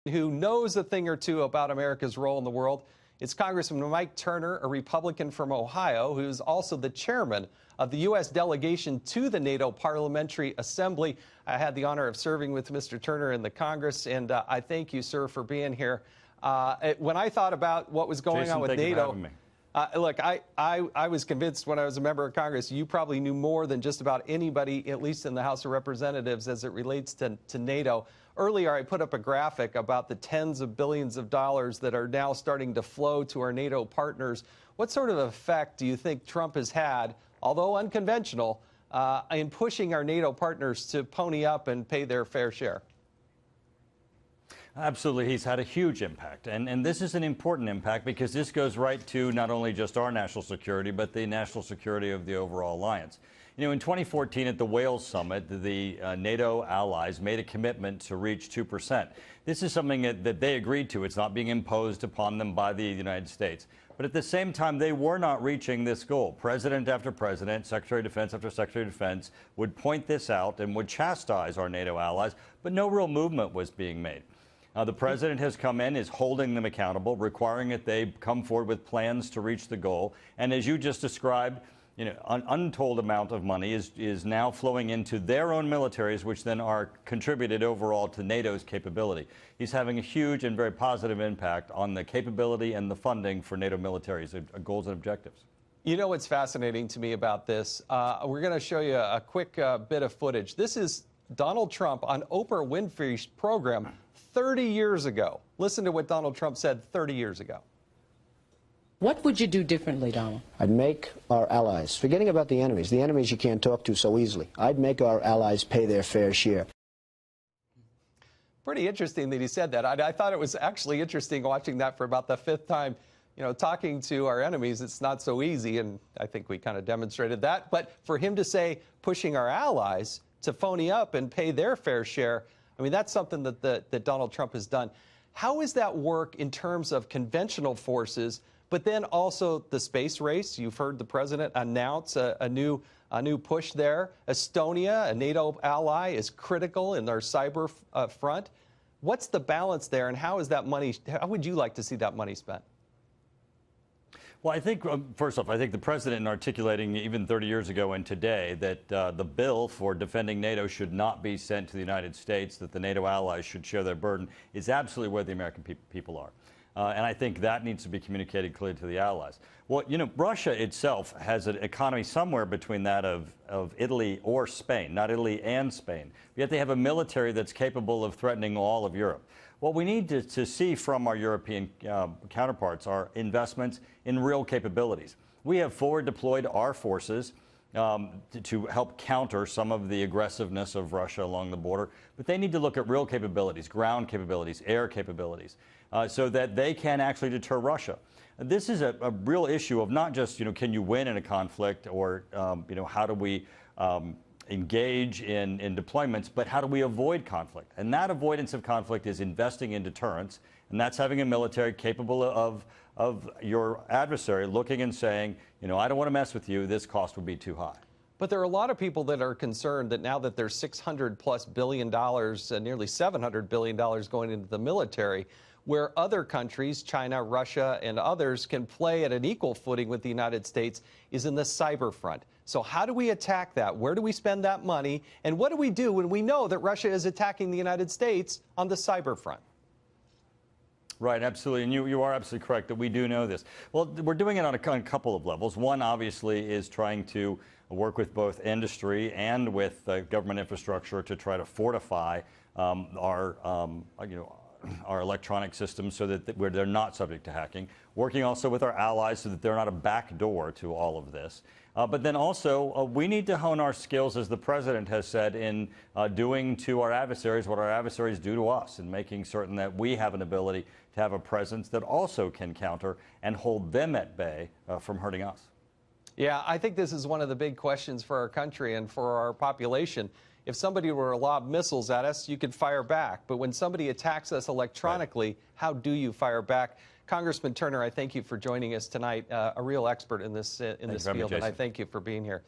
who knows a thing or two about America's role in the world. It's Congressman Mike Turner, a Republican from Ohio, who's also the chairman of the U.S. delegation to the NATO Parliamentary Assembly. I had the honor of serving with Mr. Turner in the Congress, and I thank you, sir, for being here. When I thought about what was going on with NATO, look, I was convinced when I was a member of Congress, you probably knew more than just about anybody, at least in the House of Representatives, as it relates to NATO. Earlier, I put up a graphic about the tens of billions of dollars that are now starting to flow to our NATO partners. What sort of effect do you think Trump has had, although unconventional, in pushing our NATO partners to pony up and pay their fair share? Absolutely. He's had a huge impact. And this is an important impact because this goes right to not only just our national security, but the national security of the overall alliance. You know, in 2014 at the Wales summit, the NATO allies made a commitment to reach 2%. This is something that they agreed to. It's not being imposed upon them by the United States. But at the same time, they were not reaching this goal. President after president, Secretary of Defense after Secretary of Defense would point this out and would chastise our NATO allies, but no real movement was being made. The president has come in, is holding them accountable, requiring that they come forward with plans to reach the goal. And as you just described, you know, an untold amount of money is now flowing into their own militaries, which then are contributed overall to NATO's capability. He's having a huge and very positive impact on the capability and the funding for NATO militaries, goals and objectives. You know what's fascinating to me about this? We're going to show you a quick bit of footage. This is Donald Trump on Oprah Winfrey's program 30 years ago. Listen to what Donald Trump said 30 years ago. What would you do differently, Donald? I'd make our allies, forgetting about the enemies you can't talk to so easily, I'd make our allies pay their fair share. Pretty interesting that he said that. I thought it was actually interesting watching that for about the fifth time. You know, talking to our enemies, it's not so easy, and I think we kind of demonstrated that. But for him to say pushing our allies to phony up and pay their fair share, I mean, that's something that Donald Trump has done. How does that work in terms of conventional forces, but then also the space race? You've heard the president announce a new push there. Estonia, a NATO ally, is critical in their cyber front. What's the balance there, and how is that money? How would you like to see that money spent? Well, I think, first off, I think the president articulating even 30 years ago and today that the bill for defending NATO should not be sent to the United States, that the NATO allies should share their burden, is absolutely where the American people are. And I think that needs to be communicated clearly to the allies. Well, you know, Russia itself has an economy somewhere between that of Italy or Spain, not Italy and Spain. Yet they have a military that's capable of threatening all of Europe. What we need to see from our European counterparts are investments in real capabilities. We have forward deployed our forces to help counter some of the aggressiveness of Russia along the border, but they need to look at real capabilities, ground capabilities, air capabilities, so that they can actually deter Russia. This is a real issue of not just, you know, can you win in a conflict, or, you know, how do we engage in deployments, but how do we avoid conflict? And that avoidance of conflict is investing in deterrence, and that's having a military capable of your adversary looking and saying, you know, I don't want to mess with you, this cost would be too high. But there are a lot of people that are concerned that now that there's $600+ billion, nearly $700 billion going into the military, where other countries, China, Russia, and others, can play at an equal footing with the United States, is in the cyber front. So how do we attack that? Where do we spend that money? And what do we do when we know that Russia is attacking the United States on the cyber front? Right, absolutely. And you are absolutely correct that we do know this. Well, we're doing it on a couple of levels. One, obviously, is trying to work with both industry and with government infrastructure to try to fortify our electronic systems so that they're not subject to hacking. Working also with our allies so that they're not a backdoor to all of this. But then also, we need to hone our skills, as the president has said, in doing to our adversaries what our adversaries do to us, and making certain that we have an ability to have a presence that also can counter and hold them at bay from hurting us. Yeah, I think this is one of the big questions for our country and for our population. If somebody were to lob missiles at us, you could fire back. But when somebody attacks us electronically, right, how do you fire back? Congressman Turner, I thank you for joining us tonight, a real expert in this field, and I thank you for being here.